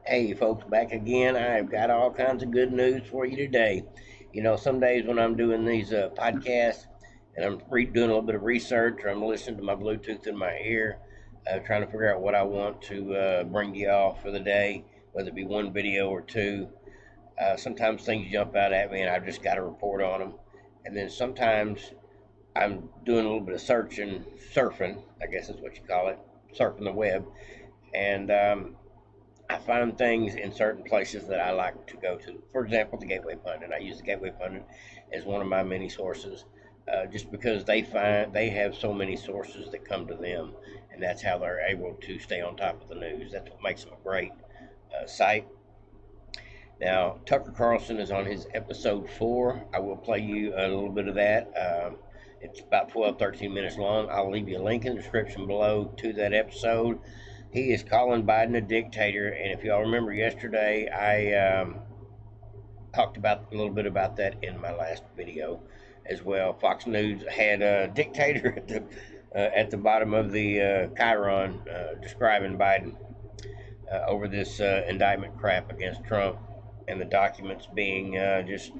Hey folks, back again. I've got all kinds of good news for you today. Some days when I'm doing these podcasts and I'm doing a little bit of research or I'm listening to my Bluetooth in my ear, trying to figure out what I want to bring to y'all for the day, whether it be one video or two. Sometimes things jump out at me and I've just got to report on them. And then sometimes I'm doing a little bit of searching, surfing, I guess is what you call it, surfing the web. And I find things in certain places that I like to go to. For example, the Gateway Pundit. I use the Gateway Pundit as one of my many sources, just because they have so many sources that come to them, and that's how they're able to stay on top of the news. That's what makes them a great site. Now, Tucker Carlson is on his episode 4. I will play you a little bit of that. It's about 12, 13 minutes long. I'll leave you a link in the description below to that episode. He is calling Biden a dictator, and if y'all remember yesterday, I talked about a little bit about that in my last video as well. Fox News had a dictator at the bottom of the chyron describing Biden over this indictment crap against Trump, and the documents being just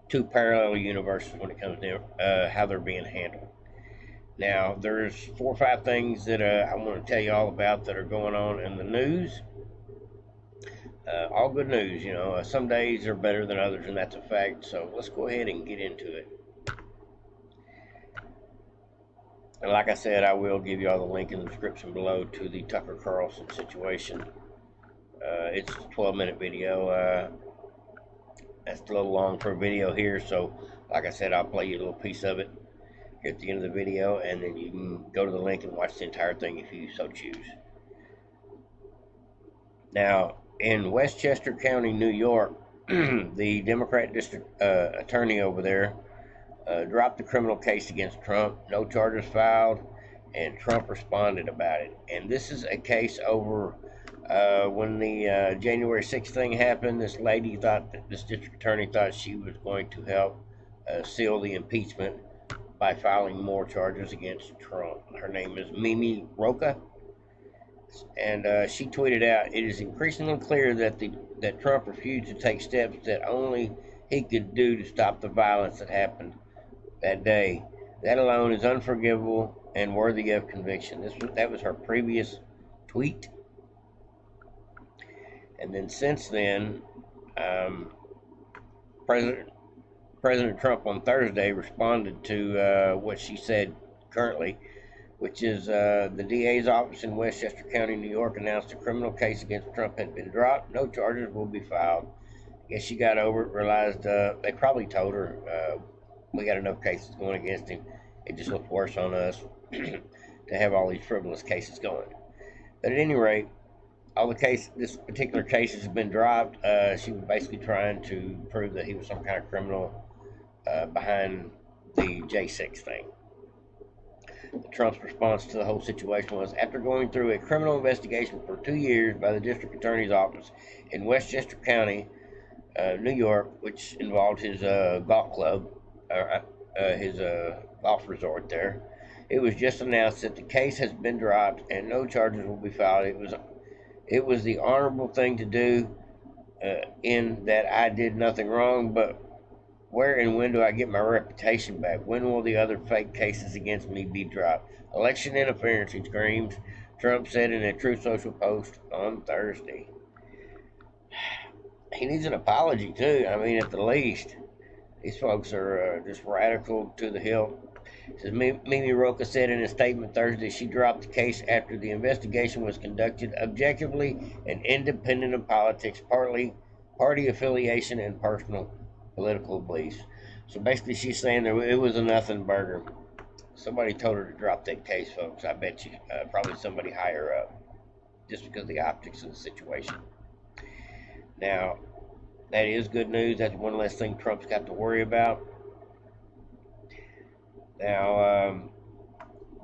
two parallel universes when it comes to how they're being handled. Now, there's 4 or 5 things that I want to tell you all about that are going on in the news. All good news, some days are better than others, and that's a fact. So let's go ahead and get into it. And like I said, I will give you all the link in the description below to the Tucker Carlson situation. It's a 12-minute video. That's a little long for a video here, so like I said, I'll play you a little piece of it at the end of the video, and then you can go to the link and watch the entire thing if you so choose. Now, in Westchester County, New York, the Democrat district attorney over there dropped the criminal case against Trump. No charges filed, and Trump responded about it. And this is a case over when the January 6th thing happened. This district attorney thought she was going to help seal the impeachment by filing more charges against Trump. Her name is Mimi Rocha, and she tweeted out, "It is increasingly clear that Trump refused to take steps that only he could do to stop the violence that happened that day. That alone is unforgivable and worthy of conviction." That was her previous tweet, and then since then, President Trump on Thursday responded to what she said currently, which is the DA's office in Westchester County, New York, announced a criminal case against Trump had been dropped. No charges will be filed. I guess she got over it, realized they probably told her, we got enough cases going against him. It just looked worse on us to have all these frivolous cases going. But at any rate, this particular case has been dropped. She was basically trying to prove that he was some kind of criminal behind the J6 thing. Trump's response to the whole situation was, after going through a criminal investigation for 2 years by the district attorney's office in Westchester County, New York, which involved his golf club, his golf resort there, it was just announced that the case has been dropped and no charges will be filed. It was the honorable thing to do, in that I did nothing wrong, but where and when do I get my reputation back? When will the other fake cases against me be dropped? Election interference, he screams, Trump said in a Truth Social post on Thursday. He needs an apology, too. I mean, at the least. These folks are just radical to the hilt. Says Mimi Rocha said in a statement Thursday she dropped the case after the investigation was conducted objectively and independent of politics, party affiliation, and personal political beliefs. So basically, she's saying that it was a nothing burger. Somebody told her to drop that case, folks. I bet you, probably somebody higher up, just because of the optics of the situation. Now, that is good news. That's one less thing Trump's got to worry about. Now,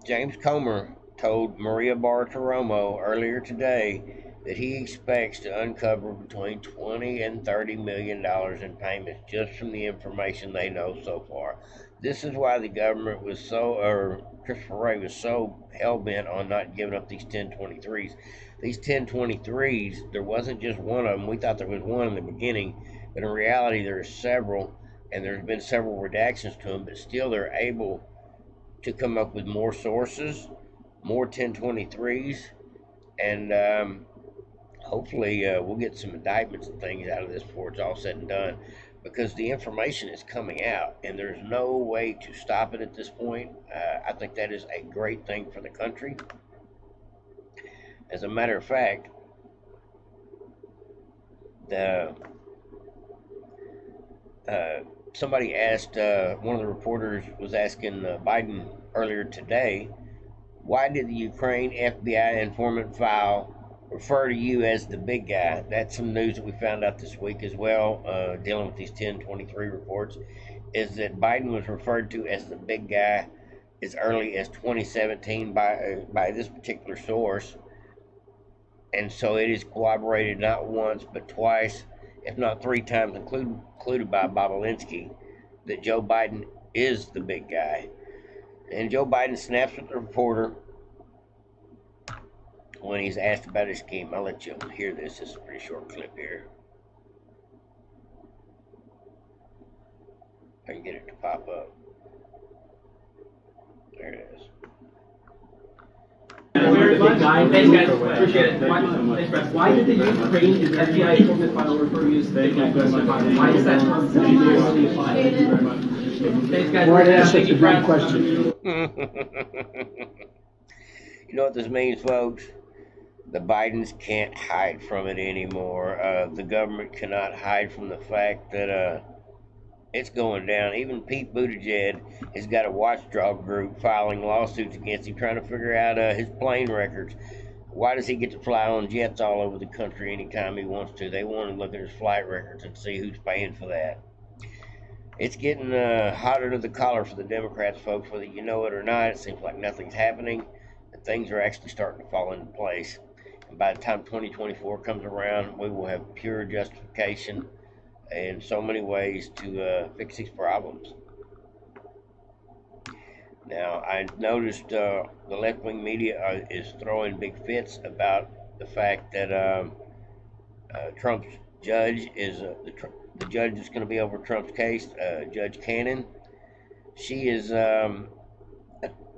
James Comer told Maria Bartiromo earlier today that he expects to uncover between $20 and $30 million in payments just from the information they know so far. This is why the government was or Christopher Wray was so hell-bent on not giving up these 1023s. These 1023s, there wasn't just one of them. We thought there was one in the beginning, but in reality there's several, and there's been several redactions to them, but still they're able to come up with more sources, more 1023s, and hopefully we'll get some indictments and things out of this before it's all said and done, because the information is coming out and there's no way to stop it at this point. I think that is a great thing for the country. As a matter of fact, somebody asked, one of the reporters was asking Biden earlier today, why did the Ukraine FBI informant file refer to you as the big guy? That's some news that we found out this week as well, dealing with these 1023 reports, is that Biden was referred to as the big guy as early as 2017 by this particular source. And so it is corroborated not once but twice, if not three times, included by Bob Alinsky, that Joe Biden is the big guy. And Joe Biden snaps at the reporter when he's asked about his scheme. I'll let you hear this. This is a pretty short clip here. I can get it to pop up. There it is. Thanks, guys. Appreciate it. Why did the Ukraine FBI informant file refer to you as the big guy? Why is that term really applied? Thank you very much. Thanks, guys. That's a great question. You know what this means, folks? The Bidens can't hide from it anymore. The government cannot hide from the fact that it's going down. Even Pete Buttigieg has got a watchdog group filing lawsuits against him, trying to figure out his plane records. Why does he get to fly on jets all over the country anytime he wants to? They want to look at his flight records and see who's paying for that. It's getting hotter to the collar for the Democrats, folks, whether you know it or not. It seems like nothing's happening, and things are actually starting to fall into place. And by the time 2024 comes around, we will have pure justification in so many ways to fix these problems. Now, I noticed the left-wing media is throwing big fits about the fact that Trump's judge is the judge that's going to be over Trump's case, Judge Cannon. She is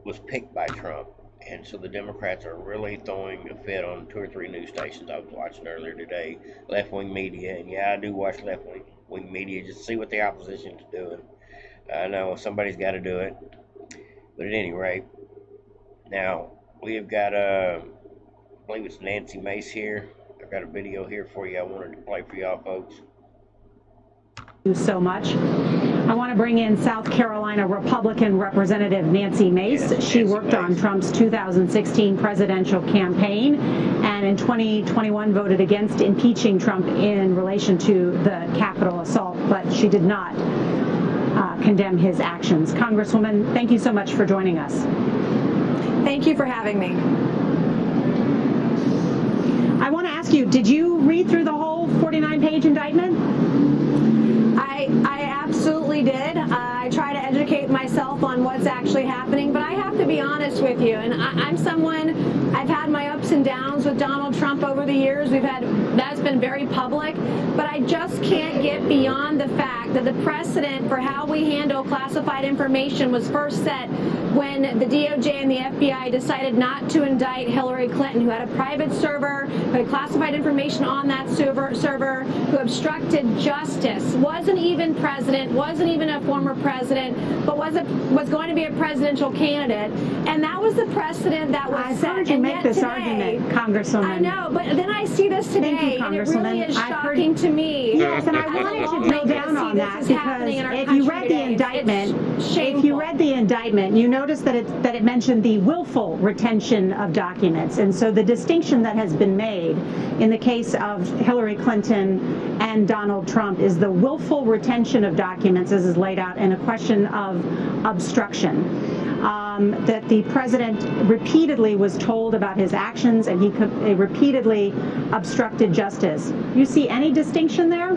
was picked by Trump, and so the Democrats are really throwing a fit on 2 or 3 news stations I was watching earlier today, left-wing media. And yeah, I do watch left-wing media just to see what the opposition is doing. I know somebody's got to do it, but at any rate, now we have got I believe it's Nancy Mace here. I've got a video here for you I wanted to play for y'all folks. So much. I want to bring in South Carolina Republican Representative Nancy Mace. Yes, she Nancy worked Mace on Trump's 2016 presidential campaign and in 2021 voted against impeaching Trump in relation to the Capitol assault, but she did not condemn his actions. Congresswoman, thank you so much for joining us. Thank you for having me. I want to ask you, did you read through the whole 49-page indictment? I absolutely did. I try to educate myself on what's actually happening, but I have to be honest with you, and I'm someone, I've had my ups and downs with Donald Trump over the years. That's been very public, but I just can't get beyond the fact that the precedent for how we handle classified information was first set when the DOJ and the FBI decided not to indict Hillary Clinton, who had a private server, who had classified information on that server, who obstructed justice, wasn't even president, wasn't even a former president, but was going to be a presidential candidate. And that was the precedent that was set. I've heard you make this argument, Congresswoman. I know, but then I see this today, and it really is shocking to me. Yes, and I wanted to drill down on that because if you read the indictment, you notice that it mentioned the willful retention of documents. And so the distinction that has been made in the case of Hillary Clinton and Donald Trump is the willful retention of documents, as is laid out, in a question of obstruction. that the president repeatedly was told about his actions and he repeatedly obstructed justice. You see any distinction there?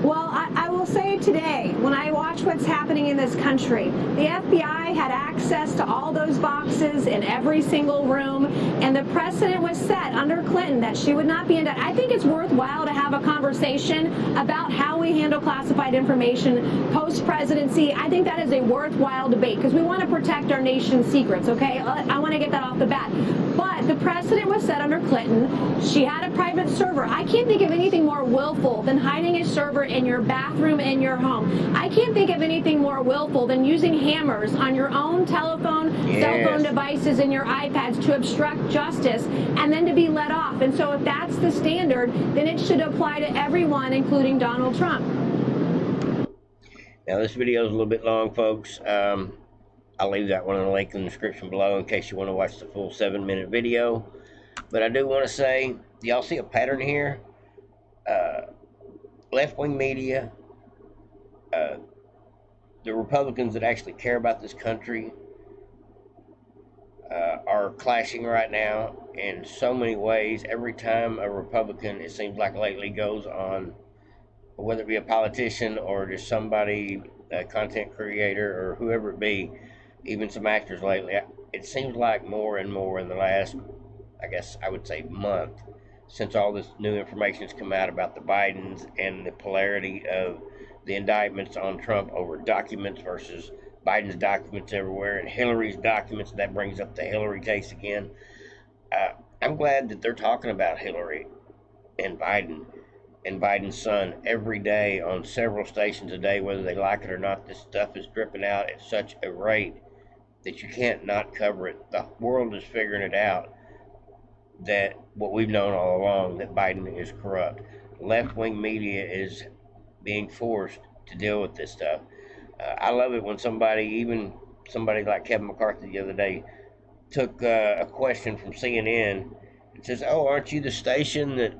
Well, I will say today, when I watch what's happening in this country, the FBI had access to all those boxes in every single room, and the precedent was set under Clinton that she would not be indicted. I think it's worthwhile to have a conversation about how we handle classified information post-presidency. I think that is a worthwhile debate because we want to protect our nation's secrets, okay? I want to get that off the bat. But the precedent was set under Clinton. She had a private server. I can't think of anything more willful than hiding a server in your bathroom in your home. I can't think of anything more willful than using hammers on your own telephone, cell phone devices, and your iPads to obstruct justice and then to be let off. And so if that's the standard, then it should apply to everyone, including Donald Trump. Now, this video is a little bit long, folks. I'll leave that one in the link in the description below in case you want to watch the full 7-minute video. But I do want to say, do y'all see a pattern here? Left-wing media, the Republicans that actually care about this country are clashing right now in so many ways. Every time a Republican, it seems like lately, goes on, whether it be a politician or just somebody, a content creator or whoever it be, even some actors lately, it seems like more and more in the last, I guess I would say, month, since all this new information has come out about the Bidens and the polarity of the indictments on Trump over documents versus Biden's documents everywhere and Hillary's documents. That brings up the Hillary case again. I'm glad that they're talking about Hillary and Biden's son every day on several stations a day, whether they like it or not. This stuff is dripping out at such a rate that you can't not cover it. The world is figuring it out, that what we've known all along, that Biden is corrupt. Left-wing media is being forced to deal with this stuff. I love it when somebody like Kevin McCarthy the other day, took a question from CNN and says, "Oh, aren't you the station that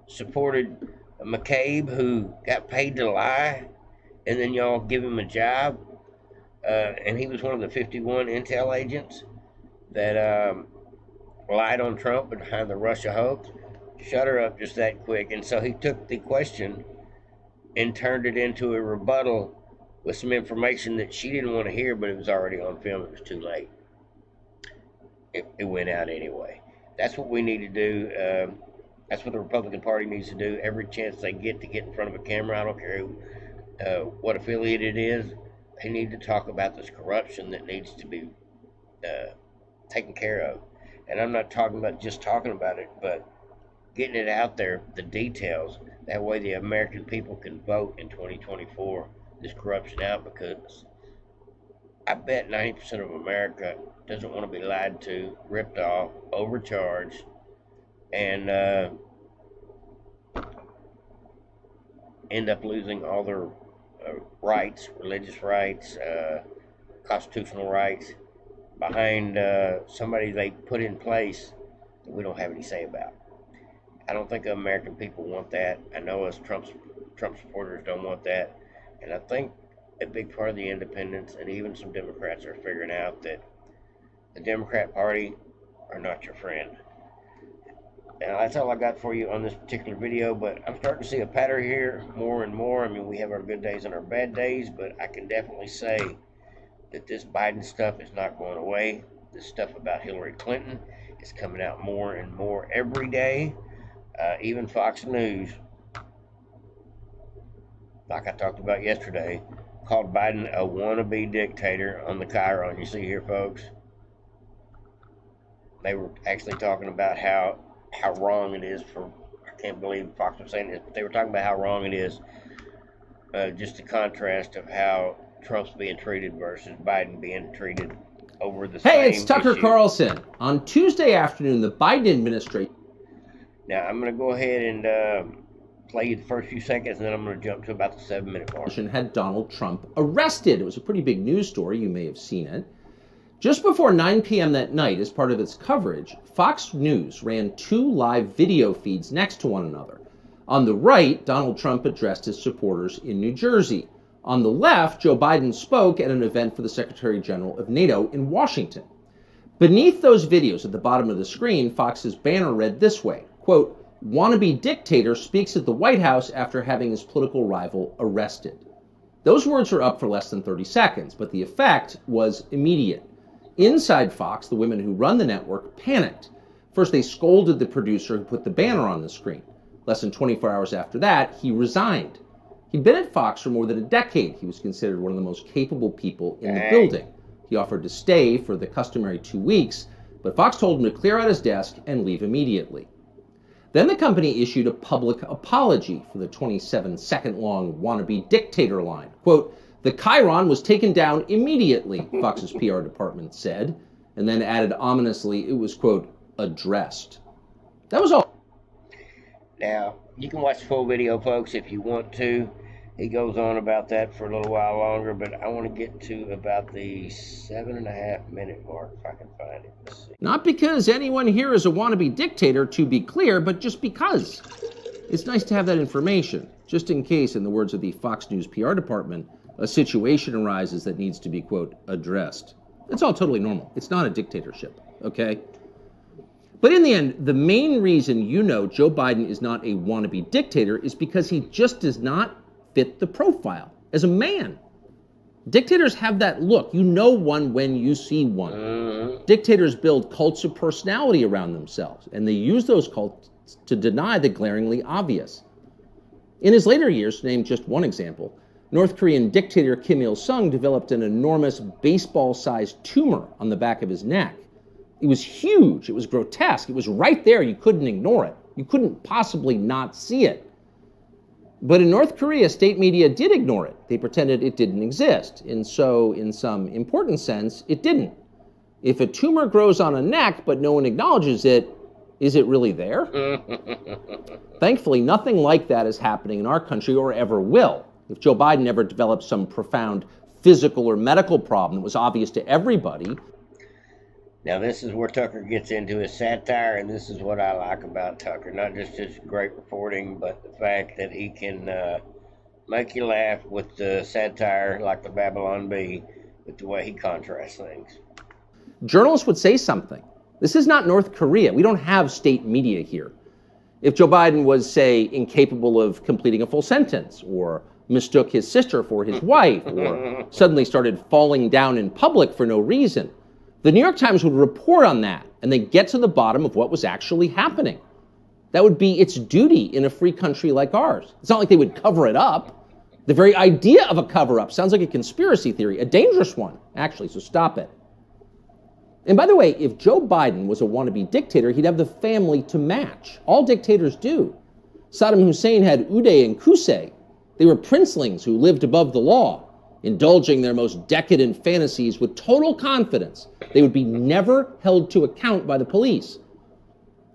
supported McCabe who got paid to lie, and then y'all give him a job?" And he was one of the 51 intel agents that lied on Trump behind the Russia hoax. Shut her up just that quick. And so he took the question and turned it into a rebuttal with some information that she didn't want to hear, but it was already on film. It was too late. It went out anyway. That's what we need to do. That's what the Republican Party needs to do. Every chance they get to get in front of a camera, I don't care who, what affiliate it is, they need to talk about this corruption that needs to be taken care of. And I'm not talking about just talking about it, but getting it out there, the details. That way the American people can vote in 2024 this corruption out, because I bet 90% of America doesn't want to be lied to, ripped off, overcharged, and end up losing all their rights, religious rights, constitutional rights, behind somebody they put in place that we don't have any say about. I don't think American people want that. I know us Trump supporters don't want that. And I think a big part of the independents and even some Democrats are figuring out that the Democrat Party are not your friend. Now, that's all I got for you on this particular video, but I'm starting to see a pattern here more and more. I mean, we have our good days and our bad days, but I can definitely say that this Biden stuff is not going away. This stuff about Hillary Clinton is coming out more and more every day. Even Fox News, like I talked about yesterday, called Biden a wannabe dictator on the Chiron. You see here, folks? They were actually talking about how wrong it is for, I can't believe Fox was saying this, but they were talking about how wrong it is, just the contrast of how Trump's being treated versus Biden being treated over the same Hey, it's Tucker issue. Carlson. On Tuesday afternoon, the Biden administration... Now, I'm going to go ahead and play you the first few seconds, and then I'm going to jump to about the 7-minute mark. ...had Donald Trump arrested. It was a pretty big news story. You may have seen it. Just before 9 p.m. that night, as part of its coverage, Fox News ran 2 live video feeds next to one another. On the right, Donald Trump addressed his supporters in New Jersey. On the left, Joe Biden spoke at an event for the Secretary General of NATO in Washington. Beneath those videos at the bottom of the screen, Fox's banner read this way, quote, "Wannabe dictator speaks at the White House after having his political rival arrested." Those words are up for less than 30 seconds, but the effect was immediate. Inside Fox, the women who run the network panicked. First, they scolded the producer who put the banner on the screen. Less than 24 hours after that, he resigned. He'd been at Fox for more than a decade. He was considered one of the most capable people in the building. He offered to stay for the customary 2 weeks, but Fox told him to clear out his desk and leave immediately. Then the company issued a public apology for the 27-second-long wannabe dictator line. Quote, "The Chiron was taken down immediately," Fox's PR department said, and then added ominously it was, quote, "addressed." That was all. Now, you can watch the full video, folks, if you want to. He goes on about that for a little while longer, but I want to get to about the 7.5-minute mark, if I can find it. Let's see. Not because anyone here is a wannabe dictator, to be clear, but just because. It's nice to have that information, just in case, in the words of the Fox News PR department, a situation arises that needs to be, quote, "addressed." It's all totally normal. It's not a dictatorship, okay? But in the end, the main reason you know Joe Biden is not a wannabe dictator is because he just does not fit the profile as a man. Dictators have that look. You know one when you see one. Dictators build cults of personality around themselves, and they use those cults to deny the glaringly obvious. In his later years, to name just one example, North Korean dictator Kim Il-sung developed an enormous baseball-sized tumor on the back of his neck. It was huge. It was grotesque. It was right there. You couldn't ignore it. You couldn't possibly not see it. But in North Korea, state media did ignore it. They pretended it didn't exist. And so, in some important sense, it didn't. If a tumor grows on a neck, but no one acknowledges it, is it really there? Thankfully, nothing like that is happening in our country or ever will. If Joe Biden ever developed some profound physical or medical problem that was obvious to everybody. Now, this is where Tucker gets into his satire, and this is what I like about Tucker. Not just his great reporting, but the fact that he can make you laugh with the satire like the Babylon Bee, with the way he contrasts things. Journalists would say something. This is not North Korea. We don't have state media here. If Joe Biden was, say, incapable of completing a full sentence, or mistook his sister for his wife, or suddenly started falling down in public for no reason, the New York Times would report on that and then get to the bottom of what was actually happening. That would be its duty in a free country like ours. It's not like they would cover it up. The very idea of a cover-up sounds like a conspiracy theory, a dangerous one, actually, so stop it. And by the way, if Joe Biden was a wannabe dictator, he'd have the family to match. All dictators do. Saddam Hussein had Uday and Qusay. They were princelings who lived above the law, indulging their most decadent fantasies with total confidence they would be never held to account by the police.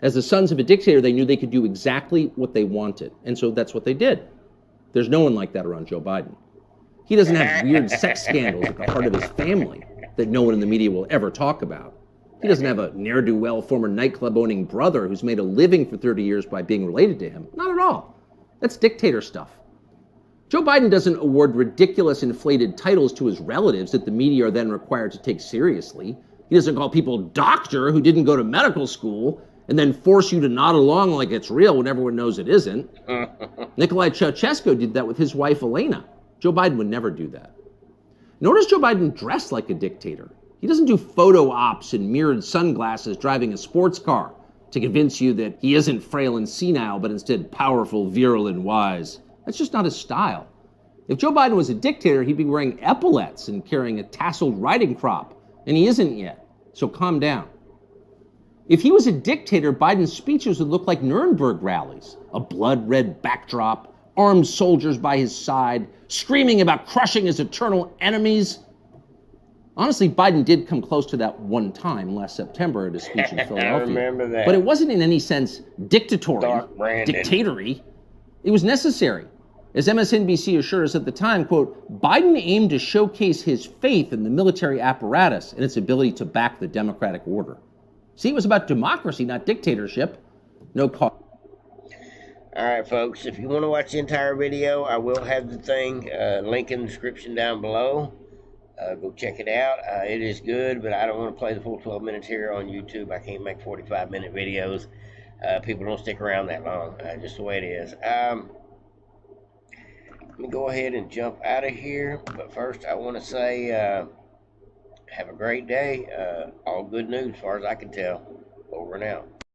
As the sons of a dictator, they knew they could do exactly what they wanted, and so that's what they did. There's no one like that around Joe Biden. He doesn't have weird sex scandals at the heart of his family that no one in the media will ever talk about. He doesn't have a ne'er-do-well former nightclub-owning brother who's made a living for 30 years by being related to him. Not at all. That's dictator stuff. Joe Biden doesn't award ridiculous inflated titles to his relatives that the media are then required to take seriously. He doesn't call people doctor who didn't go to medical school and then force you to nod along like it's real when everyone knows it isn't. Nicolae Ceausescu did that with his wife Elena. Joe Biden would never do that. Nor does Joe Biden dress like a dictator. He doesn't do photo ops in mirrored sunglasses driving a sports car to convince you that he isn't frail and senile, but instead powerful, virile, and wise. That's just not his style. If Joe Biden was a dictator, he'd be wearing epaulets and carrying a tasseled riding crop, and he isn't yet, so calm down. If he was a dictator, Biden's speeches would look like Nuremberg rallies, a blood-red backdrop, armed soldiers by his side, screaming about crushing his eternal enemies. Honestly, Biden did come close to that one time last September at a speech in Philadelphia. I remember that. But it wasn't in any sense dictatorial, dictatory. It was necessary. As MSNBC assured us at the time, quote, Biden aimed to showcase his faith in the military apparatus and its ability to back the democratic order. See, it was about democracy, not dictatorship. No cause. All right, folks, if you want to watch the entire video, I will have the thing, link in the description down below. Go check it out. It is good, but I don't want to play the full 12 minutes here on YouTube. I can't make 45-minute videos. People don't stick around that long, just the way it is. Let me go ahead and jump out of here. But first, I want to say have a great day. All good news as far as I can tell. Over and out.